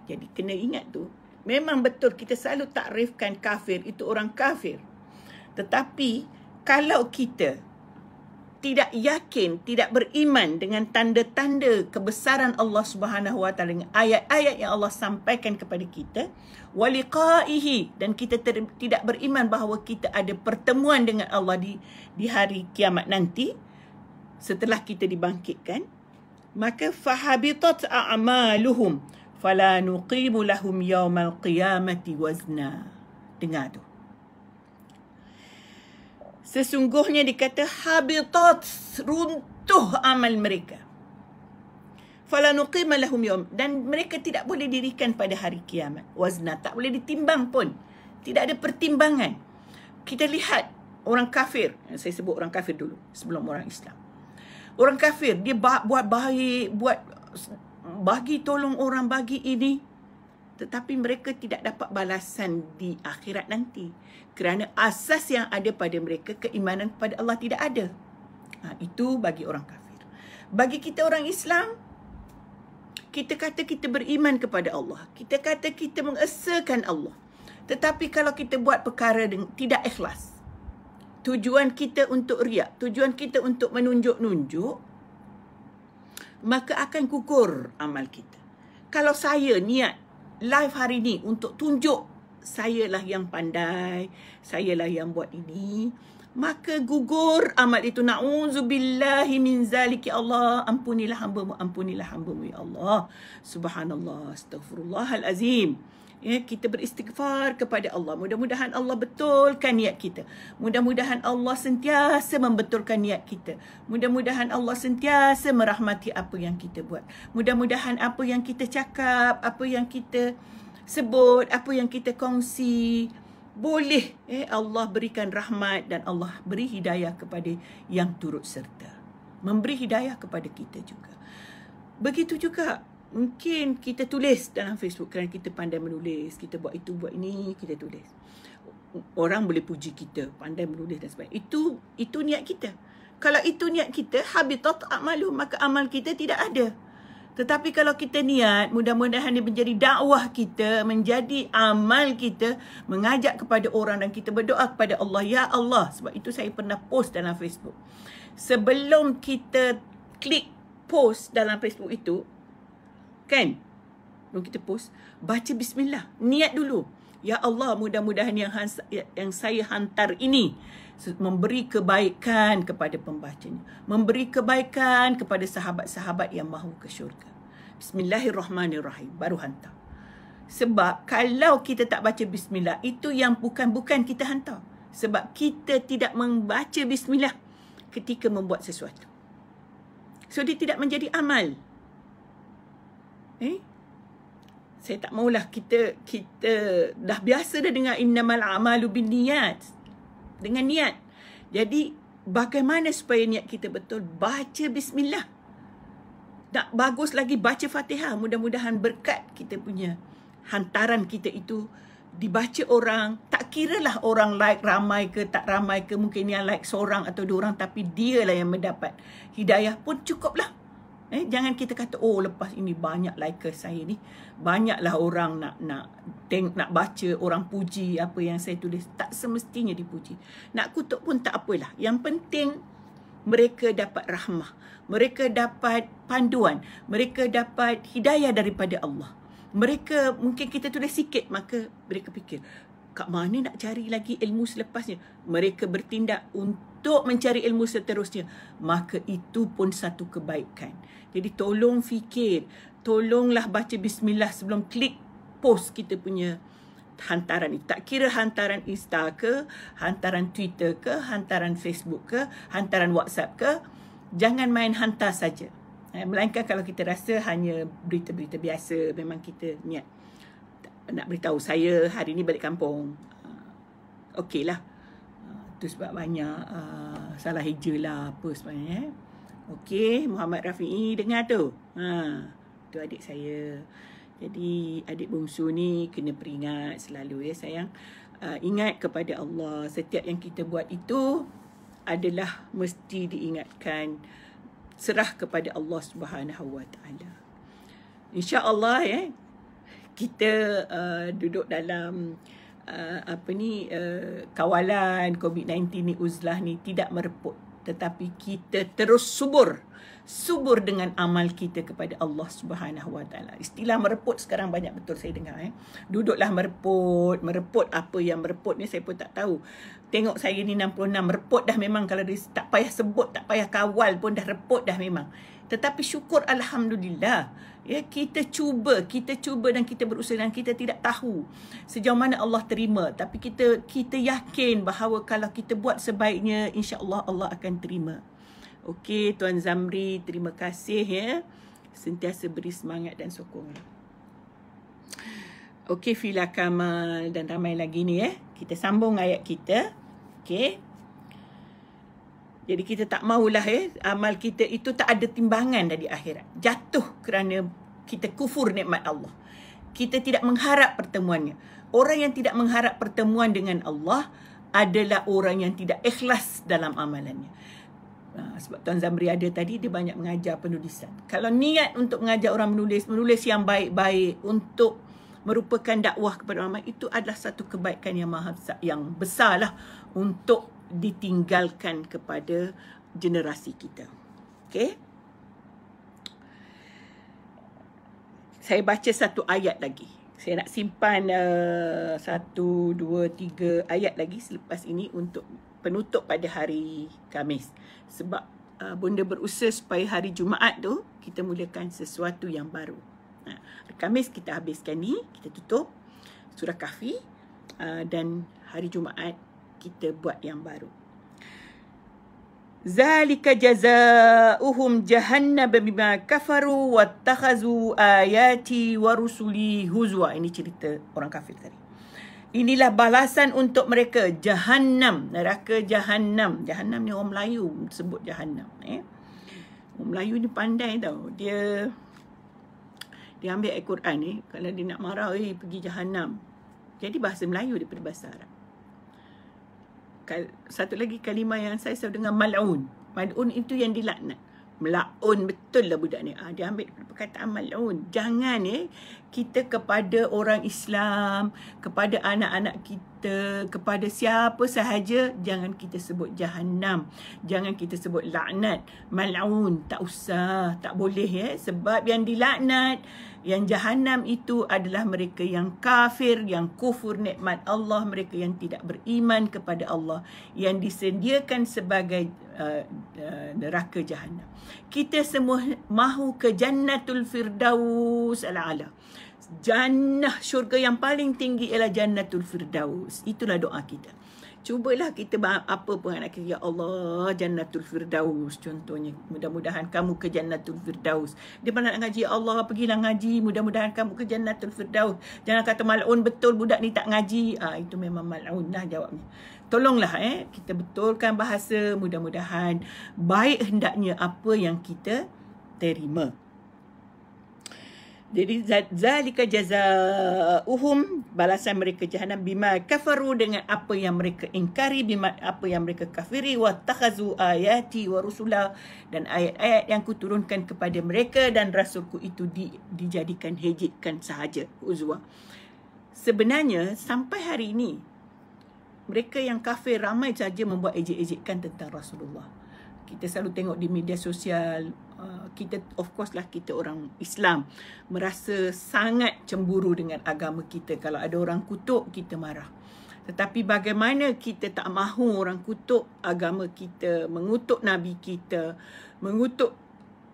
Jadi kena ingat tu. Memang betul kita selalu takrifkan kafir itu orang kafir. Tetapi kalau kita tidak yakin, tidak beriman dengan tanda-tanda kebesaran Allah Subhanahu Wa Taala, dengan ayat-ayat yang Allah sampaikan kepada kita, waliqaihi, dan kita tidak beriman bahawa kita ada pertemuan dengan Allah di hari kiamat nanti setelah kita dibangkitkan, maka fahabitat a'maluhum fala nuqimu lahum yaumal qiyamati wazna. Dengar tu. Sesungguhnya dikata habitat, runtuh amal mereka. Fala nuqima lahum yawm, dan mereka tidak boleh dirikan pada hari kiamat. Wazna, tak boleh ditimbang pun. Tidak ada pertimbangan. Kita lihat orang kafir, saya sebut orang kafir dulu sebelum orang Islam. Orang kafir, dia buat baik, bagi tolong orang, bagi ini, tetapi mereka tidak dapat balasan di akhirat nanti. Kerana asas yang ada pada mereka, keimanan kepada Allah tidak ada. Itu bagi orang kafir. Bagi kita orang Islam, kita kata kita beriman kepada Allah. Kita kata kita mengesakan Allah. Tetapi kalau kita buat perkara tidak ikhlas, tujuan kita untuk riak, tujuan kita untuk menunjuk-nunjuk, maka akan gugur amal kita. Kalau saya niat live hari ni untuk tunjuk sayalah yang pandai, sayalah yang buat ini, maka gugur amal itu. Na'udzubillahi min zalik, ya Allah, ampunilah hamba-Mu ya Allah. Subhanallah, astaghfirullahalazim. Ya, kita beristighfar kepada Allah. Mudah-mudahan Allah betulkan niat kita. Mudah-mudahan Allah sentiasa membetulkan niat kita. Mudah-mudahan Allah sentiasa merahmati apa yang kita buat. Mudah-mudahan apa yang kita cakap, apa yang kita sebut, apa yang kita kongsi, boleh Allah berikan rahmat dan Allah beri hidayah kepada yang turut serta. Memberi hidayah kepada kita juga. Begitu juga mungkin kita tulis dalam Facebook kerana kita pandai menulis, kita buat itu, buat ini, kita tulis. Orang boleh puji kita, pandai menulis dan sebagainya. Itu niat kita. Kalau itu niat kita, habitat a'malu, maka amal kita tidak ada. Tetapi kalau kita niat, mudah-mudahan dia menjadi dakwah kita, menjadi amal kita, mengajak kepada orang dan kita berdoa kepada Allah. Ya Allah, sebab itu saya pernah post dalam Facebook. Sebelum kita klik post dalam Facebook itu, kan? Sebelum kita post, baca bismillah. Niat dulu. Ya Allah, mudah-mudahan yang saya hantar ini memberi kebaikan kepada pembacanya. Memberi kebaikan kepada sahabat-sahabat yang mahu ke syurga. Bismillahirrahmanirrahim. Baru hantar. Sebab kalau kita tak baca bismillah, itu yang bukan kita hantar. Sebab kita tidak membaca bismillah ketika membuat sesuatu. So, dia tidak menjadi amal. Saya tak maulah kita dah biasa dah dengar innamal a'malu binniyat, dengan niat. Jadi bagaimana supaya niat kita betul? Baca bismillah. Nak bagus lagi baca Fatihah. Mudah-mudahan berkat kita punya hantaran kita itu dibaca orang. Tak kiralah orang like ramai ke tak ramai ke, mungkin yang like seorang atau dua orang, tapi dialah yang mendapat hidayah pun cukuplah. Jangan kita kata, oh lepas ini banyak likers saya ni, banyaklah orang nak baca, orang puji apa yang saya tulis. Tak semestinya dipuji. Nak kutuk pun tak apalah. Yang penting mereka dapat rahmah, mereka dapat panduan, mereka dapat hidayah daripada Allah. Mereka, mungkin kita tulis sikit, maka mereka fikir, kat mana nak cari lagi ilmu selepasnya? Mereka bertindak untuk mencari ilmu seterusnya. Maka itu pun satu kebaikan. Jadi tolong fikir, tolonglah baca bismillah sebelum klik post kita punya hantaran ini. Tak kira hantaran Insta ke, hantaran Twitter ke, hantaran Facebook ke, hantaran WhatsApp ke, jangan main hantar saja. Melainkan kalau kita rasa hanya berita-berita biasa, memang kita niat nak beritahu saya hari ni balik kampung. Okeylah. Tu sebab banyak salah hija lah apa sebenarnya. Okey, Muhammad Rafi'i dengar tu. Tu adik saya. Jadi adik bongsu ni kena peringat selalu ya sayang. Ingat kepada Allah. Setiap yang kita buat itu adalah mesti diingatkan. Serah kepada Allah Subhanahu Wa Taala. InsyaAllah ya. Kita duduk dalam kawalan COVID-19 ni, uzlah ni tidak merepot, tetapi kita terus subur dengan amal kita kepada Allah Subhanahu Wa Taala. Istilah merepot sekarang banyak betul saya dengar. Duduklah merepot apa yang merepot ni saya pun tak tahu. Tengok saya ni 66, merepot dah memang, kalau dia tak payah sebut, tak payah kawal pun dah repot dah memang. Tetapi syukur alhamdulillah. Ya, kita cuba dan kita berusaha dan kita tidak tahu sejauh mana Allah terima, tapi kita yakin bahawa kalau kita buat sebaiknya, insya-Allah Allah akan terima. Okey, Tuan Zamri, terima kasih ya. Sentiasa beri semangat dan sokongan. Okey, Fila Kamal dan ramai lagi ni ya. Kita sambung ayat kita. Okey. Jadi kita tak maulah amal kita itu tak ada timbangan dari akhirat. Jatuh kerana kita kufur nikmat Allah. Kita tidak mengharap pertemuannya. Orang yang tidak mengharap pertemuan dengan Allah adalah orang yang tidak ikhlas dalam amalannya. Sebab Tuan Zamri ada tadi, dia banyak mengajar penulisan. Kalau niat untuk mengajar orang menulis yang baik-baik untuk merupakan dakwah kepada orang, itu adalah satu kebaikan yang besar lah untuk ditinggalkan kepada generasi kita. Okey. Saya baca satu ayat lagi. Saya nak simpan 1, 2, 3 ayat lagi selepas ini untuk penutup pada hari Khamis. Sebab Bunda berusaha supaya hari Jumaat tu kita mulakan sesuatu yang baru. Hari Khamis kita habiskan ni, kita tutup surah Kahfi, dan hari Jumaat kita buat yang baru. Zalika jazaohum jahannam bima kafaru wattakhazu ayati wa rusuli huzwa. Ini cerita orang kafir tadi. Inilah balasan untuk mereka, jahannam, neraka jahannam. Jahannam ni orang Melayu sebut jahannam. Orang Melayu ni pandai tau. Dia ambil ayat Quran ni, kalau dia nak marah, pergi jahannam. Jadi bahasa Melayu daripada bahasa Arab. Satu lagi kalimah yang saya selalu dengar, mal'un. Mal'un itu yang dilaknat. Melakun betul lah budak ni. Dia ambil perkataan mal'un. Jangan kita kepada orang Islam, kepada anak-anak kita, kepada siapa sahaja, jangan kita sebut jahannam. Jangan kita sebut laknat. Mal'un. Tak usah. Tak boleh Sebab yang dilaknat, yang jahannam itu adalah mereka yang kafir, yang kufur nikmat Allah, mereka yang tidak beriman kepada Allah, yang disediakan sebagai neraka jahannam. Kita semua mahu ke Jannatul Firdaus al-A'la. Jannah, syurga yang paling tinggi ialah Jannatul Firdaus. Itulah doa kita. Cubalah kita apa pun anak kita, ya Allah, Jannatul Firdaus contohnya. Mudah-mudahan kamu ke Jannatul Firdaus. Dia mana nak ngaji, ya Allah, pergilah ngaji, mudah-mudahan kamu ke Jannatul Firdaus. Jangan kata mal'un, betul budak ni tak ngaji. Itu memang mal'un lah jawabnya. Tolonglah kita betulkan bahasa, mudah-mudahan baik hendaknya apa yang kita terima. Jadi zalika jazaohum, balasan mereka jahannam, bima kafaru, dengan apa yang mereka ingkari, bima apa yang mereka kafiri, wa takhazu ayati wa rusula, dan ayat-ayat yang kuturunkan kepada mereka dan rasulku itu dijadikan hejitkan sahaja, uzwa. Sebenarnya sampai hari ini mereka yang kafir ramai saja membuat ejek-ejekkan tentang Rasulullah. Kita selalu tengok di media sosial. Kita, of course lah, kita orang Islam, merasa sangat cemburu dengan agama kita. Kalau ada orang kutuk, kita marah. Tetapi bagaimana kita tak mahu orang kutuk agama kita, mengutuk Nabi kita, mengutuk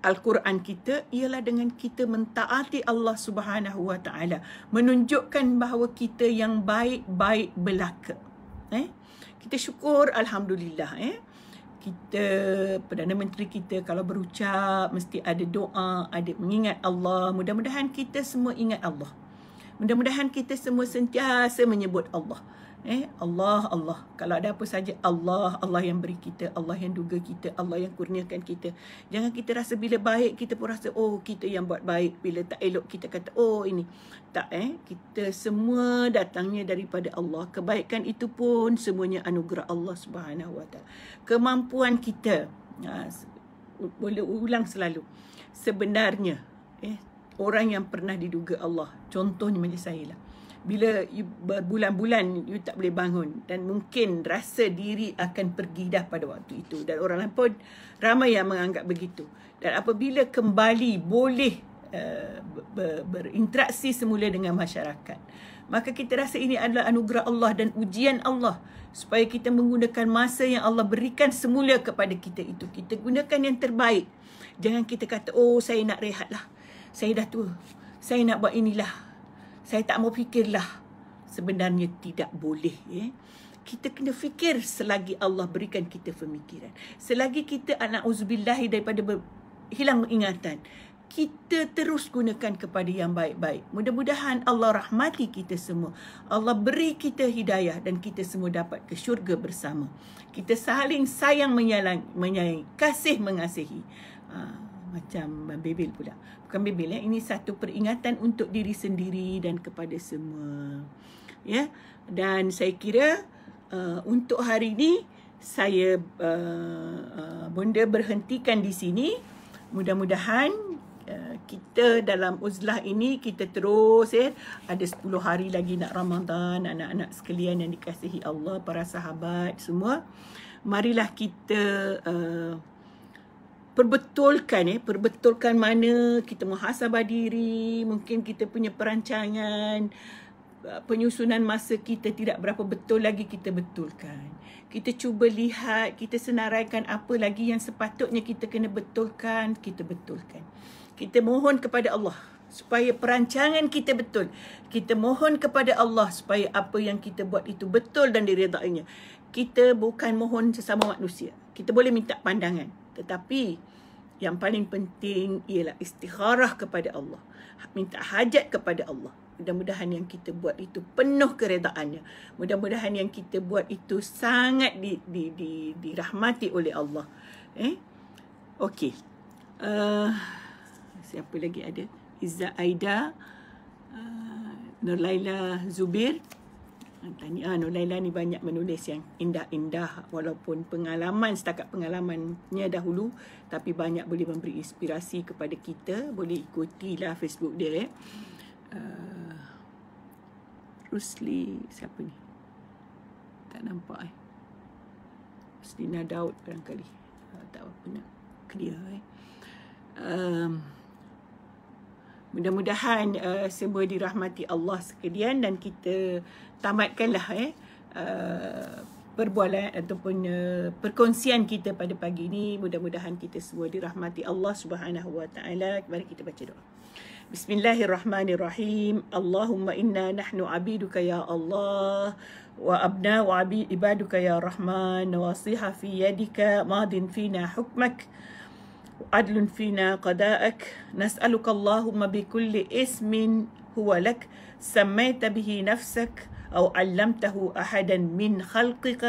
Al-Quran kita, ialah dengan kita mentaati Allah Subhanahu Wa Taala, menunjukkan bahawa kita yang baik-baik belaka. Kita syukur, alhamdulillah. Kita, Perdana Menteri kita kalau berucap mesti ada doa, ada mengingat Allah. Mudah-mudahan kita semua ingat Allah. Mudah-mudahan kita semua sentiasa menyebut Allah. Allah, Allah. Kalau ada apa saja, Allah, Allah yang beri kita, Allah yang duga kita, Allah yang kurniakan kita. Jangan kita rasa bila baik, kita pun rasa, oh kita yang buat baik. Bila tak elok, kita kata, oh ini. Tak, kita semua datangnya daripada Allah. Kebaikan itu pun semuanya anugerah Allah Subhanahu Wa Taala. Kemampuan kita, boleh ulang selalu. Sebenarnya, orang yang pernah diduga Allah, contohnya macam saya lah. Bila you berbulan-bulan you tak boleh bangun dan mungkin rasa diri akan pergi dah pada waktu itu, dan orang lain pun ramai yang menganggap begitu. Dan apabila kembali boleh berinteraksi semula dengan masyarakat, maka kita rasa ini adalah anugerah Allah dan ujian Allah supaya kita menggunakan masa yang Allah berikan semula kepada kita itu. Kita gunakan yang terbaik. Jangan kita kata, oh saya nak rehat lah, saya dah tua, saya nak buat inilah, saya tak mau fikirlah. Sebenarnya tidak boleh. Kita kena fikir selagi Allah berikan kita pemikiran. Selagi kita na'udzubillahi daripada hilang ingatan, kita terus gunakan kepada yang baik-baik. Mudah-mudahan Allah rahmati kita semua. Allah beri kita hidayah dan kita semua dapat ke syurga bersama. Kita saling sayang menyayangi, kasih mengasihi. Macam bebel pula. Bukan bebel, ini satu peringatan untuk diri sendiri dan kepada semua. Dan saya kira untuk hari ini saya Bonda berhentikan di sini. Mudah-mudahan kita dalam uzlah ini kita terus, ada 10 hari lagi nak Ramadan. Anak-anak sekalian yang dikasihi Allah, para sahabat semua, marilah kita perbetulkan mana kita muhasabah diri. Mungkin kita punya perancangan, penyusunan masa kita tidak berapa betul lagi, kita betulkan. Kita cuba lihat, kita senaraikan apa lagi yang sepatutnya kita kena betulkan, kita betulkan. Kita mohon kepada Allah supaya perancangan kita betul. Kita mohon kepada Allah supaya apa yang kita buat itu betul dan diredainya. Kita bukan mohon sesama manusia. Kita boleh minta pandangan, tetapi yang paling penting ialah istikharah kepada Allah. Minta hajat kepada Allah. Mudah-mudahan yang kita buat itu penuh keredaannya. Mudah-mudahan yang kita buat itu sangat dirahmati oleh Allah. Okey. Siapa lagi ada? Izzah Aida, Nurlaila Zubir. Nur Laila ni banyak menulis yang indah-indah, walaupun setakat pengalamannya dahulu, tapi banyak boleh memberi inspirasi kepada kita. Boleh ikutilah Facebook dia. Rusli, siapa ni? Tak nampak Ruslina Daud barangkali. Tak apa nak clear. Mudah-mudahan semua dirahmati Allah sekalian dan kita tamatkanlah perbualan ataupun perkongsian kita pada pagi ini. Mudah-mudahan kita semua dirahmati Allah Subhanahu Wa Taala. Mari kita baca doa. Bismillahirrahmanirrahim. Allahumma inna nahnu abiduka ya Allah wa abna wa ibaduka ya Rahman, wasiha fi yadika madin fina hukmak عدل فينا قضاءك. نسألك اللهم بكل اسم هو لك سميت به نفسك أو علمته أحدا من خلقك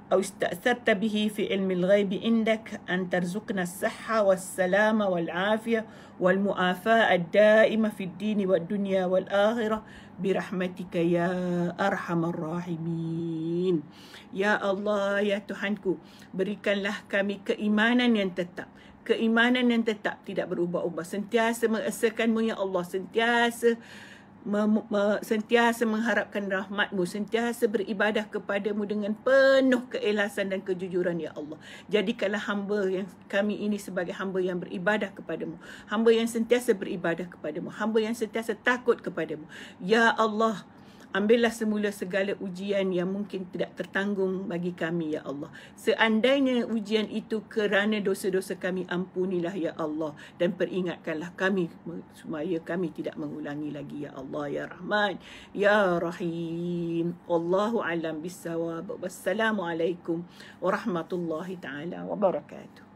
أو استأثرت به في علم الغيب عندك أن ترزقنا الصحة والسلامة والعافية والمعافاة الدائمة في الدين والدنيا والآخرة برحمتك يا أرحم الراحمين. Ya Allah, ya Tuhanku, berikanlah kami keimanan yang tetap. Keimanan yang tetap, tidak berubah-ubah. Sentiasa mengesakanmu ya Allah. Sentiasa mengharapkan rahmat-Mu. Sentiasa beribadah kepadamu dengan penuh keikhlasan dan kejujuran ya Allah. Jadikanlah hamba yang kami ini sebagai hamba yang beribadah kepadamu. Hamba yang sentiasa beribadah kepadamu. Hamba yang sentiasa takut kepadamu. Ya Allah, Ambillah semula segala ujian yang mungkin tidak tertanggung bagi kami, ya Allah. Seandainya ujian itu kerana dosa-dosa kami, ampunilah, ya Allah. Dan peringatkanlah kami supaya kami tidak mengulangi lagi, ya Allah, ya Rahman, ya Rahim. Wallahu alam bissawab. Wassalamualaikum warahmatullahi taala wabarakatuh.